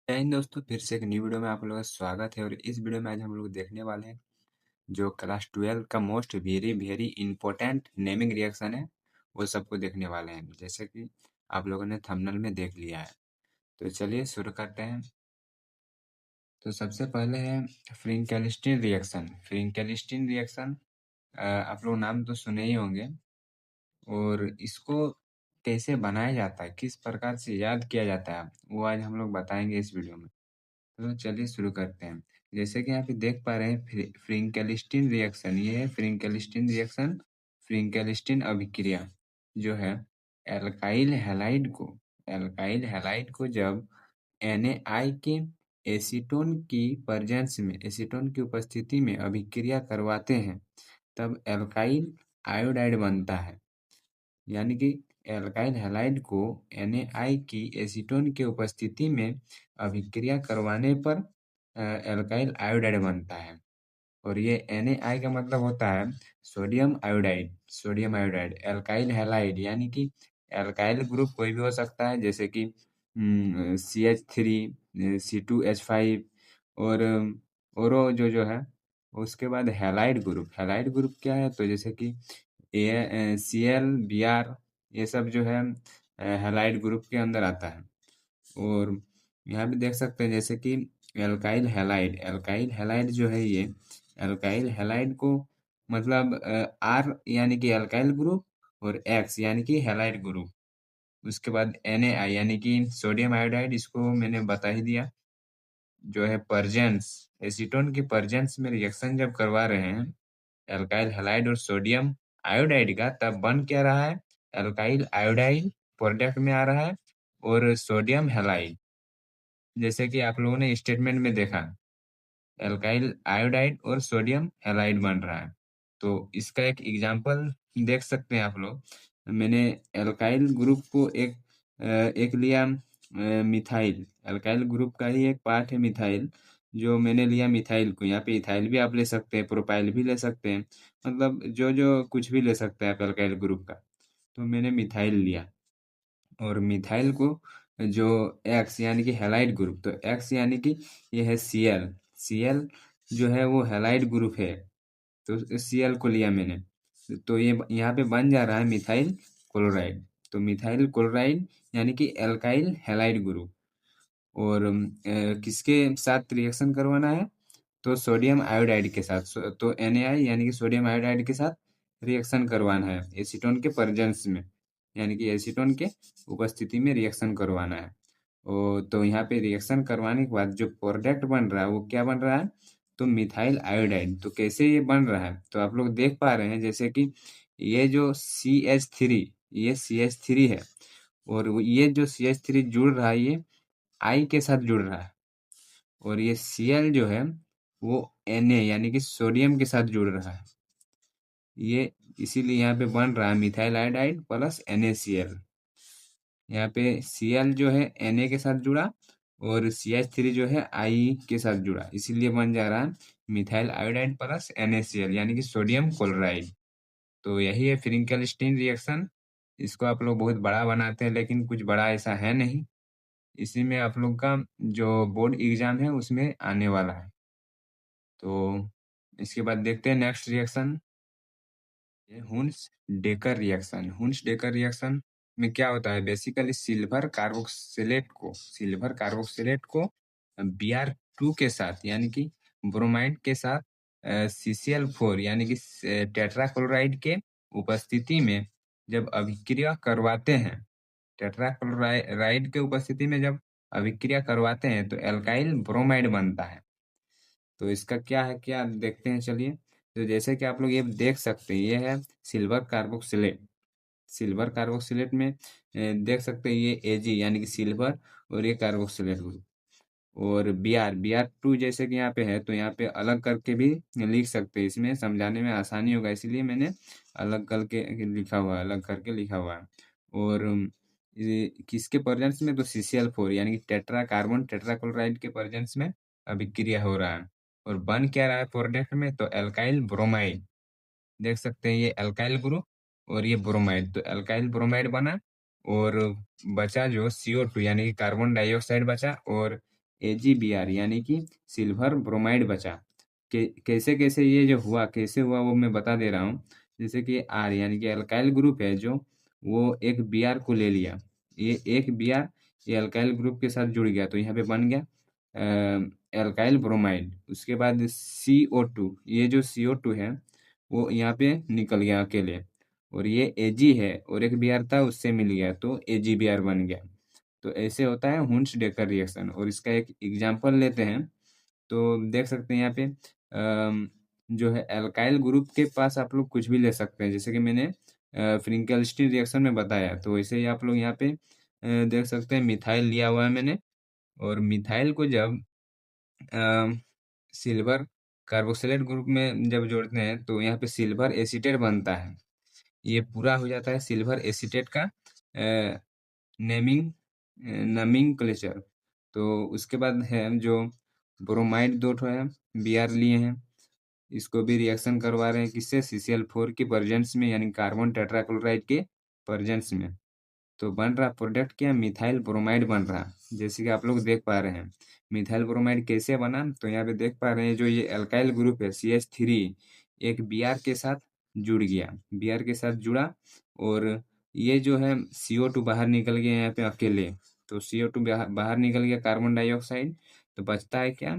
जय हिंद दोस्तों, फिर से एक न्यू वीडियो में आप लोगों का स्वागत है। और इस वीडियो में आज हम लोग देखने वाले हैं जो क्लास 12 का most very very important naming reaction है, वो सबको देखने वाले हैं, जैसे कि आप लोगों ने थंबनेल में देख लिया है। तो चलिए शुरू करते हैं। तो सबसे पहले है फ्रिंकेलस्टीन रिएक्शन। फ्रिंकेलस्टीन रिएक्शन आप लोग नाम तो सुने ही होंगे, और इसको कैसे बनाया जाता है, किस प्रकार से याद किया जाता है, वो आज हम लोग बताएंगे इस वीडियो में। तो चलिए शुरू करते हैं। जैसे कि यहाँ पे देख पा रहे हैं फ्रिंकेलस्टीन रिएक्शन, ये है फ्रिंकेलस्टीन रिएक्शन। फ्रिंकेलस्टीन अभिक्रिया जो है एल्काइल हैलाइड को जब NaI के एसीटोन की प्रेजेंस में, एसीटोन की उपस्थिति में अभिक्रिया करवाते हैं, तब एल्काइल आयोडाइड बनता है। यानी कि एल्काइल हैलाइड को NaI की एसीटोन की उपस्थिति में अभिक्रिया करवाने पर एल्काइल आयोडाइड बनता है। और ये NaI का मतलब होता है sodium iodide. Sodium iodide alkyl halide यानी कि एल्काइल ग्रुप कोई भी हो सकता है, जैसे कि CH3, C2H5, और औरो जो है। उसके बाद हैलाइड ग्रुप क्या है, तो जैसे कि Cl, Br, ये सब जो है हैलाइड ग्रुप के अंदर आता है। और यहाँ पे देख सकते हैं जैसे कि एल्काइल हैलाइड जो है, ये एल्काइल हैलाइड को मतलब R यानी कि एल्काइल ग्रुप, और X यानी कि हैलाइड ग्रुप। उसके बाद NaI यानी कि सोडियम आयोडाइड, इसको मैंने बता ही दिया। जो है पर्जेंस, एसीटोन की पर्जेंस में रिएक्शन जब करवा रहे हैं एल्काइल हैलाइड और सोडियम आयोडाइड का, तब बन क्या रहा है, एल्काइल आयोडाइड प्रोडक्ट में आ रहा है, और सोडियम हैलाइड। जैसे कि आप लोगों ने स्टेटमेंट में देखा, एल्काइल आयोडाइड और सोडियम हैलाइड बन रहा है। तो इसका एक एग्जांपल देख सकते हैं आप लोग। मैंने एल्काइल ग्रुप को एक लिया, मिथाइल। एल्काइल ग्रुप का ही एक पार्ट है मिथाइल, जो मैंने लिया मिथाइल को। यहाँ पे इथाइल भी आप ले सकते हैं, प्रोपाइल भी ले सकते हैं, मतलब जो जो कुछ भी ले सकते हैं आप एल्काइल ग्रुप का। तो मैंने मिथाइल लिया, और मिथाइल को जो एक्स यानी कि हैलाइड ग्रुप, तो एक्स यानी कि ये है Cl। Cl जो है वो हैलाइड ग्रुप है, तो Cl को लिया मैंने। तो ये यहाँ पे बन जा रहा है मिथाइल क्लोराइड। तो मिथाइल क्लोराइड यानी कि एल्काइल हैलाइड ग्रुप। और किसके साथ रिएक्शन करवाना है, तो सोडियम आयोडाइड के साथ। तो NaI यानी कि सोडियम आयोडाइड के साथ रिएक्शन करवाना है एसीटोन के प्रेजेंस में, यानी कि एसीटोन के उपस्थिति में रिएक्शन करवाना है। तो यहाँ पे रिएक्शन करवाने के बाद जो प्रोडक्ट बन रहा है वो क्या बन रहा है, तो मिथाइल आयोडाइड। तो कैसे ये बन रहा है, तो आप लोग देख पा रहे हैं जैसे कि ये जो CH3, ये CH3 है, और ये जो CH3 जुड़ रहा है, ये I के साथ जुड़ रहा है। और ये Cl जो है वो Na यानी कि सोडियम के साथ जुड़ रहा है। ये इसीलिए यहाँ पे बन रहा है मिथाइल आयोडाइड प्लस NaCl। यहाँ पे Cl जो है Na के साथ जुड़ा, और CH3 जो है I के साथ जुड़ा, इसीलिए बन जा रहा है मिथाइल आयोडाइड प्लस NaCl यानी कि सोडियम क्लोराइड। तो यही है फ्रिंकेलस्टीन रिएक्शन। इसको आप लोग बहुत बड़ा बनाते हैं, लेकिन कुछ बड़ा ऐसा है नहीं। इसी में आप लोग का जो बोर्ड एग्जाम है उसमें आने वाला है। तो इसके बाद देखते हैं नेक्स्ट रिएक्शन, ये Hund's decker reaction. Hund's decker reaction में क्या होता है, बेसिकली सिल्वर कार्बोक्सिलेट को Br2 के साथ यानी कि ब्रोमाइड के साथ CCl4 यानी कि टेट्राक्लोराइड के उपस्थिति में जब अभिक्रिया करवाते हैं, टेट्राक्लोराइड के उपस्थिति में जब अभिक्रिया करवाते हैं, तो एल्काइल ब्रोमाइड बनता है। तो इसका क्या है, क्या देखते हैं, चलिए। तो जैसे कि आप लोग ये देख सकते हैं, ये है सिल्वर कार्बोक्सिलेट। सिल्वर कार्बोक्सिलेट में देख सकते हैं ये Ag यानी कि सिल्वर, और ये कार्बोक्सिलेट ग्रुप। और Br2 जैसे कि यहाँ पे है, तो यहाँ पे अलग करके भी लिख सकते हैं, इसमें समझाने में आसानी होगा, इसलिए मैंने अलग करके लिखा हुआ है, अलग करके लिखा हुआ है। और ये किसके प्रेजेंस में, तो CCl4 यानी कि टेट्राक्लोराइड के प्रेजेंस में अभिक्रिया हो रहा है। और बन क्या रहा है प्रोडक्ट में, तो एल्काइल ब्रोमाइड। देख सकते हैं ये एल्काइल ग्रुप और ये ब्रोमाइड, तो एल्काइल ब्रोमाइड बना। और बचा जो CO2 यानी कि कार्बन डाइऑक्साइड बचा, और AgBr यानी कि सिल्वर ब्रोमाइड बचा। कैसे कैसे ये जो हुआ, कैसे हुआ वो मैं बता दे रहा हूँ। जैसे कि R यानी कि अल्काइल ग्रुप है जो, वो एक Br को ले लिया। ये एक Br ये अल्काइल ग्रुप के साथ जुड़ गया तो यहाँ पे बन गया अल्काइल ब्रोमाइड। उसके बाद CO2, ये जो CO2 है वो यहाँ पे निकल गया अकेले, और ये Ag है और एक Br था उससे मिल गया तो AgBr बन गया। तो ऐसे होता है हुंस डेकर रिएक्शन। और इसका एक एग्जांपल लेते हैं तो देख सकते हैं यहाँ पे जो है अल्काइल ग्रुप के पास आप लोग कुछ भी ले सकते हैं, जैसे कि मैंने फ्रिंकल-स्टीन रिएक्शन में बताया, तो वैसे ही आप लोग यहाँ पे देख सकते हैं मिथाइल लिया हुआ है मैंने। और मिथाइल को जब सिल्वर कार्बोक्सिलेट ग्रुप में जब जोड़ते हैं तो यहाँ पे सिल्वर एसीटेट बनता है। ये पूरा हो जाता है सिल्वर एसीटेट का नेमिंग नोमेनक्लेचर। तो उसके बाद है जो ब्रोमाइड 2 ठो है, Br लिए हैं, इसको भी रिएक्शन करवा रहे हैं किससे, CCl4 के प्रेजेंस में, यानी कार्बन टेट्राक्लोराइड के प्रेजेंस में। तो बन रहा प्रोडक्ट क्या, मिथाइल ब्रोमाइड बन रहा। जैसे कि आप लोग देख पा रहे हैं मिथाइल ब्रोमाइड कैसे बना, तो यहाँ पे देख पा रहे हैं जो ये अल्काइल ग्रुप है CH3 एक Br के साथ जुड़ गया, Br के साथ जुड़ा, और ये जो है CO2 बाहर निकल गया यहाँ पे अकेले। तो CO2 बाहर निकल गया कार्बन डाइऑक्साइड, तो बचता है क्या,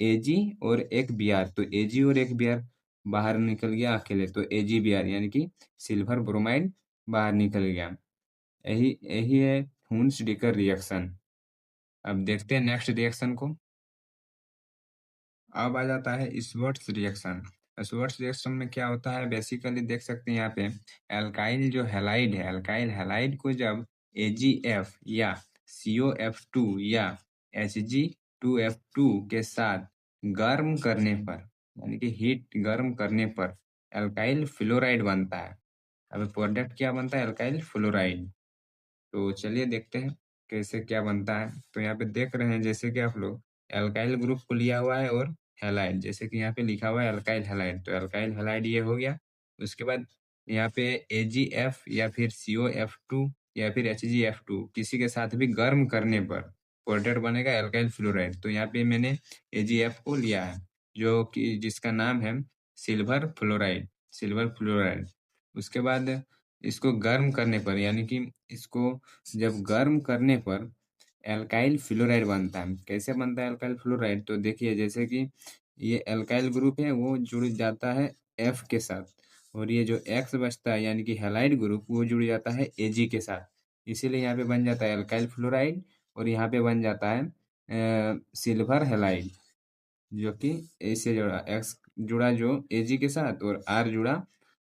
Ag और एक Br। तो Ag और एक Br बाहर निकल गया अकेले तो AgBr यानी कि सिल्वर ब्रोमाइड बाहर निकल गया। यही यही है हुंस डीकर रिएक्शन। अब देखते हैं नेक्स्ट रिएक्शन को। अब आ जाता है स्वर्ट्स रिएक्शन। स्वर्ट्स रिएक्शन में क्या होता है, बेसिकली देख सकते हैं यहाँ पे अल्काइल जो हैलाइड है, अल्काइल हैलाइड को जब AgF या COF2 या Hg2F2 के साथ गर्म करने पर, यानी कि हीट गर्म करने पर अल्काइल फ्लोराइड बनता है। अब प्रोडक्ट क्या बनता है, अल्काइल फ्लोराइड। तो चलिए देखते हैं कैसे क्या बनता है। तो यहाँ पे देख रहे हैं जैसे कि आप लोग अल्काइल ग्रुप को लिया हुआ है और हैलाइड, जैसे कि यहाँ पे लिखा हुआ है अल्काइल हैलाइड, तो अल्काइल हैलाइड ये हो गया। उसके बाद यहाँ पे AgF या फिर COF2 या फिर HgF2 किसी के साथ भी गर्म करने पर प्रोडक्ट बनेगा अल्काइल फ्लोराइड। तो यहाँ पे मैंने AgF को लिया है जो कि जिसका नाम है सिल्वर फ्लोराइड, सिल्वर फ्लोराइड। उसके बाद इसको गर्म करने पर, यानी कि इसको जब गर्म करने पर एल्काइल फ्लोराइड बनता है। कैसे बनता है एल्काइल फ्लोराइड, तो देखिए जैसे कि ये एल्काइल ग्रुप है वो जुड़ जाता है F के साथ, और ये जो X बचता है यानी कि हैलाइड ग्रुप वो जुड़ जाता है Ag के साथ, इसीलिए यहाँ पे बन जाता है एल्काइल फ्लोराइड। और यहाँ पे बन जाता है सिल्वर हैलाइड, जो कि ऐसे जुड़ा X जुड़ा जो Ag के साथ, और R जुड़ा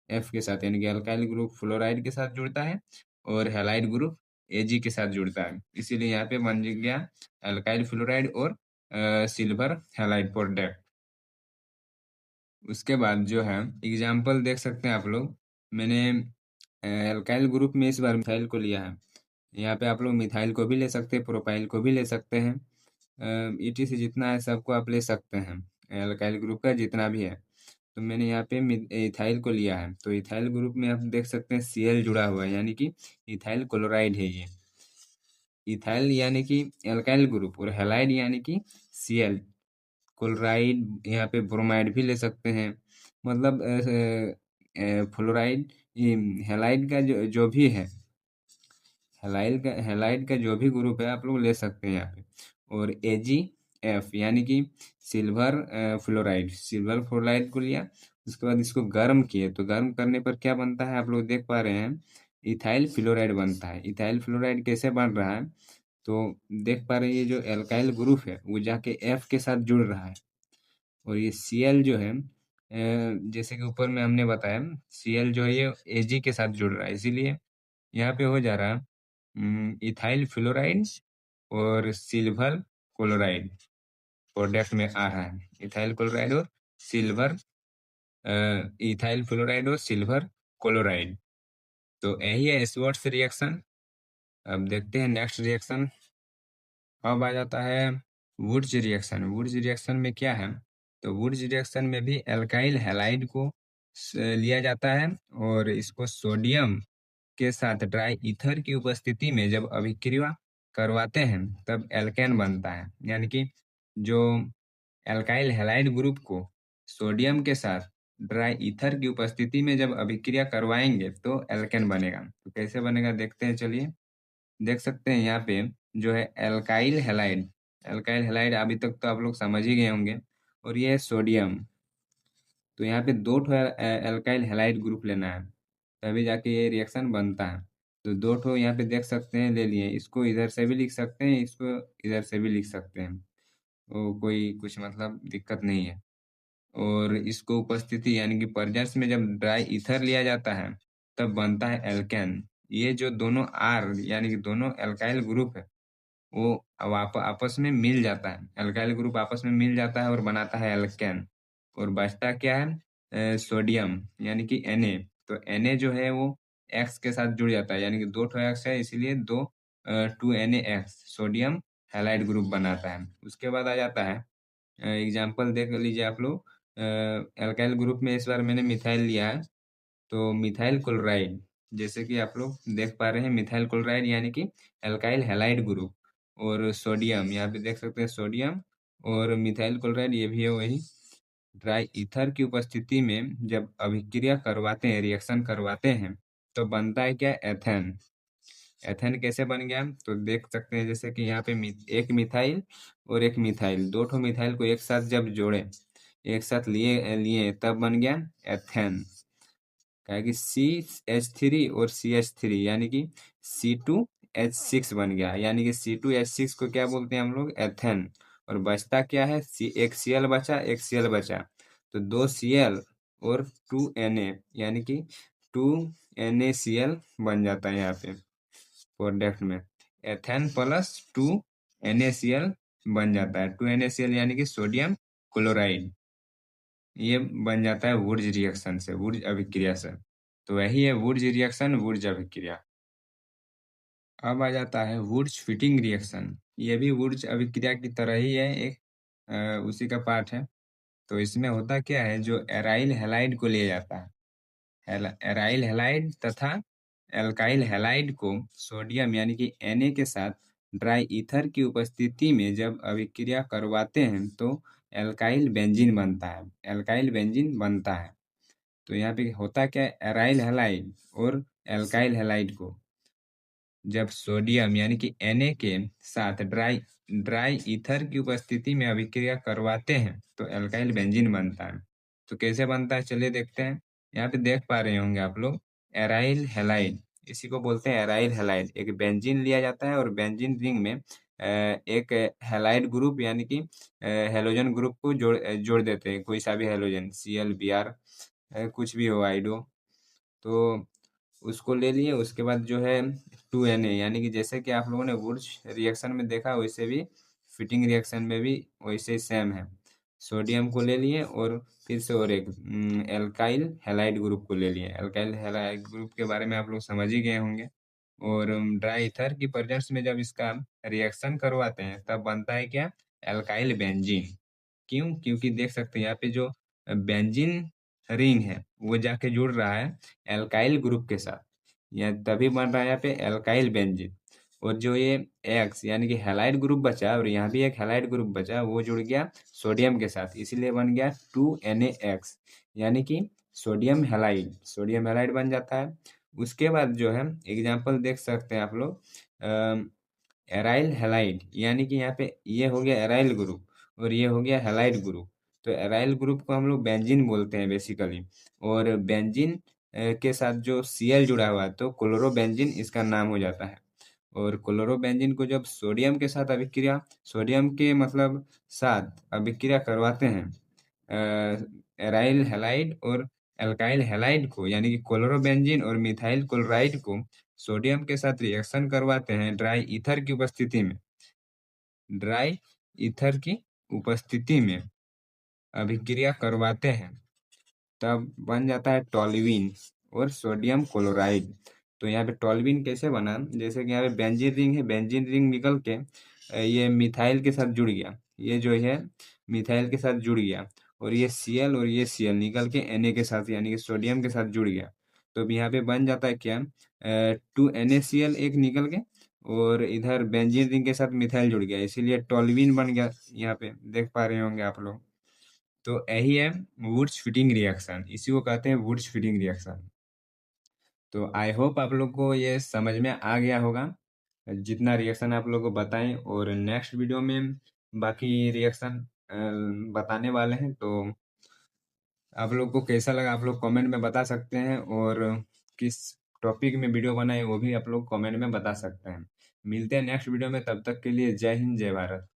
F के साथ, यानी कि अल्काइल ग्रुप फ्लोराइड के साथ जुड़ता है और हैलाइड ग्रुप Ag के साथ जुड़ता है, इसीलिए यहाँ पे बन गया अल्काइल फ्लोराइड और सिल्वर हैलाइड प्रोडक्ट। उसके बाद जो है एग्जाम्पल देख सकते हैं आप लोग, मैंने अल्काइल ग्रुप में इस बार मिथाइल को लिया है। यहाँ पे आप लोग मिथाइल को भी ले सकते हैं, प्रोपाइल को भी ले सकते हैं, ETC जितना है सबको आप ले सकते हैं, अल्काइल ग्रुप का जितना भी है। तो मैंने यहाँ पे इथाइल को लिया है, तो इथाइल ग्रुप में आप देख सकते हैं Cl जुड़ा हुआ है, यानी कि इथाइल क्लोराइड है ये। इथाइल यानी कि अल्काइल ग्रुप और हैलाइड यानी कि Cl क्लोराइड, यहाँ पे ब्रोमाइड भी ले सकते हैं। मतलब फ्लोराइड, हैलाइड का जो भी है, हैलाइड का जो भी ग्रुप है आप लोग ले सकते हैं यहाँ पे। और AgF यानी कि सिल्वर फ्लोराइड, सिल्वर फ्लोराइड को लिया। उसके बाद इसको गर्म किए, तो गर्म करने पर क्या बनता है आप लोग देख पा रहे हैं, इथाइल फ्लोराइड बनता है। इथाइल फ्लोराइड कैसे बन रहा है, तो देख पा रहे हैं ये जो एल्काइल ग्रुप है वो जाके F के साथ जुड़ रहा है, और ये Cl जो है जैसे कि ऊपर में हमने बताया Cl जो है ये Ag के साथ जुड़ रहा है, इसीलिए यहाँ पे हो जा रहा है इथाइल फ्लोराइड और सिल्वर क्लोराइड प्रोडक्ट में आ रहा है। इथाइल क्लोराइड और सिल्वर इथाइल फ्लोराइड और सिल्वर क्लोराइड। तो यही है स्वर्ट्स रिएक्शन। अब देखते हैं नेक्स्ट रिएक्शन। अब आ जाता है वुड्स रिएक्शन। वुड्स रिएक्शन में क्या है, तो वुड्स रिएक्शन में भी एल्काइल हैलाइड को लिया जाता है, और इसको सोडियम के साथ ड्राई ईथर की उपस्थिति में जब अभिक्रिया करवाते हैं तब एल्केन बनता है। यानी कि जो एल्काइल हैलाइड ग्रुप को सोडियम के साथ ड्राई ईथर की उपस्थिति में जब अभिक्रिया करवाएंगे तो एल्केन बनेगा। तो कैसे बनेगा देखते हैं, चलिए। देख सकते हैं यहाँ पे जो है एल्काइल हैलाइड अभी तक तो आप लोग समझ ही गए होंगे, और ये है सोडियम। तो यहाँ पे दो ठो एल्काइल हैलाइड ग्रुप लेना है, तभी जाके ये रिएक्शन बनता है। तो दो ठो यहाँ पे देख सकते हैं ले लिए, इसको इधर से भी लिख सकते हैं, इसको इधर से भी लिख सकते हैं, वो कोई कुछ मतलब दिक्कत नहीं है। और इसको उपस्थिति यानी कि प्रेजेंस में जब ड्राई ईथर लिया जाता है तब बनता है एल्केन। ये जो दोनों आर यानी कि दोनों एल्काइल ग्रुप है वो अब आपस में मिल जाता है, एल्काइल ग्रुप आपस में मिल जाता है और बनाता है एल्केन। और बचता क्या है, सोडियम यानी कि Na। तो Na जो है वो X के साथ जुड़ जाता है, यानी कि दो ठो X है इसीलिए दो 2NaX सोडियम हैलाइड ग्रुप बनाता है। उसके बाद आ जाता है एग्जाम्पल देख लीजिए आप लोग। एल्काइल ग्रुप में इस बार मैंने मिथाइल लिया है, तो मिथाइल क्लोराइड, जैसे कि आप लोग देख पा रहे हैं मिथाइल क्लोराइड यानी कि एल्काइल हैलाइड ग्रुप। और सोडियम यहाँ पे देख सकते हैं सोडियम, और मिथाइल क्लोराइड ये भी है वही। ड्राई ईथर की उपस्थिति में जब अभिक्रिया करवाते हैं, रिएक्शन करवाते हैं, तो बनता है क्या, एथेन। एथेन कैसे बन गया, तो देख सकते हैं जैसे कि यहाँ पे एक मिथाइल और एक मिथाइल, दो ठो मिथाइल को एक साथ जब जोड़े, एक साथ लिए लिए तब बन गया एथेन। क्या कि CH3 और CH3 यानी कि C2H6 बन गया। यानी कि C2H6 को क्या बोलते हैं हम लोग, एथेन। और बचता क्या है, एक Cl बचा, एक Cl बचा, तो दो Cl और 2Na यानी कि 2NaCl बन जाता है यहाँ पे प्रोडक्ट में। एथेन प्लस 2NaCl बन जाता है, 2NaCl यानी कि सोडियम क्लोराइड। ये बन जाता है वुर्ज रिएक्शन से, वुर्ज अभिक्रिया से। तो वही है वुर्ज रिएक्शन, वुर्ज अभिक्रिया। अब आ जाता है वुर्ज फिटिंग रिएक्शन। ये भी वुर्ज अभिक्रिया की तरह ही है, एक उसी का पार्ट है। तो इसमें होता क्या है, जो एराइल हैलाइड को लिया जाता है, एराइल हैलाइड तथा एल्काइल हैलाइड को सोडियम यानी कि Na के साथ ड्राई ईथर की उपस्थिति में जब अभिक्रिया करवाते हैं तो एल्काइल बेंजीन बनता है, एल्काइल बेंजीन बनता है। तो यहाँ पे होता क्या है, एराइल हैलाइड और एल्काइल हैलाइड को जब सोडियम यानी कि Na के साथ ड्राई ड्राई ईथर की उपस्थिति में अभिक्रिया करवाते हैं तो एल्काइल बेंजीन बनता है। तो कैसे बनता है चलिए देखते हैं। यहाँ पे देख पा रहे होंगे आप लोग एराइल हैलाइड, इसी को बोलते हैं एराइल हैलाइड। एक बेंजीन लिया जाता है और बेंजीन रिंग में एक हैलाइड ग्रुप यानी कि हेलोजन ग्रुप को जोड़ देते हैं, कोई सा भी हेलोजन, Cl Br कुछ भी हो, आइडो। तो उसको ले लिए, उसके बाद जो है 2Na यानी कि जैसे कि आप लोगों ने वुर्ज रिएक्शन में देखा वैसे भी फिटिंग रिएक्शन में भी वैसे ही सेम है। सोडियम को ले लिए और फिर से और एक एल्काइल हैलाइड ग्रुप को ले लिए। एल्काइल हैलाइड ग्रुप के बारे में आप लोग समझ ही गए होंगे। और ड्राई ईथर की प्रेजेंस में जब इसका रिएक्शन करवाते हैं तब बनता है क्या, एल्काइल बेंजीन। क्यों, क्योंकि देख सकते हैं यहाँ पे जो बेंजीन रिंग है वो जाके जुड़ रहा है एल्काइल ग्रुप के साथ, या तभी बन रहा है यहाँ पे एल्काइल बेंजीन। और जो ये एक्स यानी कि हैलाइड ग्रुप बचा और यहाँ भी एक हैलाइड ग्रुप बचा, वो जुड़ गया सोडियम के साथ, इसीलिए बन गया 2NaX यानी कि सोडियम हैलाइड, सोडियम हैलाइड बन जाता है। उसके बाद जो है एग्जाम्पल देख सकते हैं आप लोग, एराइल हैलाइड यानी कि यहाँ पे ये हो गया एराइल ग्रुप और ये हो गया हैलाइड ग्रुप। तो एराइल ग्रुप को हम लोग बेंजीन बोलते हैं बेसिकली, और बेंजीन के साथ जो Cl जुड़ा हुआ है तो क्लोरोबेंजीन इसका नाम हो जाता है। और क्लोरोबेंजीन को जब सोडियम के साथ अभिक्रिया, सोडियम के मतलब साथ अभिक्रिया करवाते हैं एराइल हैलाइड और एल्काइल हैलाइड को, यानी कि क्लोरोबेंजीन और मिथाइल क्लोराइड को सोडियम के साथ रिएक्शन करवाते हैं ड्राई ईथर की उपस्थिति में, ड्राई ईथर की उपस्थिति में अभिक्रिया करवाते हैं तब बन जाता है टोल्यूइन और सोडियम क्लोराइड। तो यहाँ पे टोल्यूइन कैसे बना, जैसे कि यहाँ पे बेंजीन रिंग है, बेंजीन रिंग निकल के ये मिथाइल के साथ जुड़ गया, ये जो है मिथाइल के साथ जुड़ गया, और ये Cl और ये Cl निकल के Na के साथ यानी कि सोडियम के साथ जुड़ गया। तो अब यहाँ पे बन जाता है क्या, 2NaCl एक निकल के और इधर बेंजीन रिंग के साथ मिथाइल जुड़ गया, इसीलिए टोल्यूइन बन गया। यहाँ पे देख पा रहे होंगे आप लोग। तो यही है वुड्स फिटिंग रिएक्शन, इसी को कहते हैं वुड्स फिटिंग रिएक्शन। तो आई होप आप लोग को ये समझ में आ गया होगा, जितना रिएक्शन आप लोग को बताएं। और नेक्स्ट वीडियो में बाकी रिएक्शन बताने वाले हैं। तो आप लोग को कैसा लगा आप लोग कमेंट में बता सकते हैं, और किस टॉपिक में वीडियो बनाए वो भी आप लोग कमेंट में बता सकते हैं। मिलते हैं नेक्स्ट वीडियो में, तब तक के लिए जय हिंद जय भारत।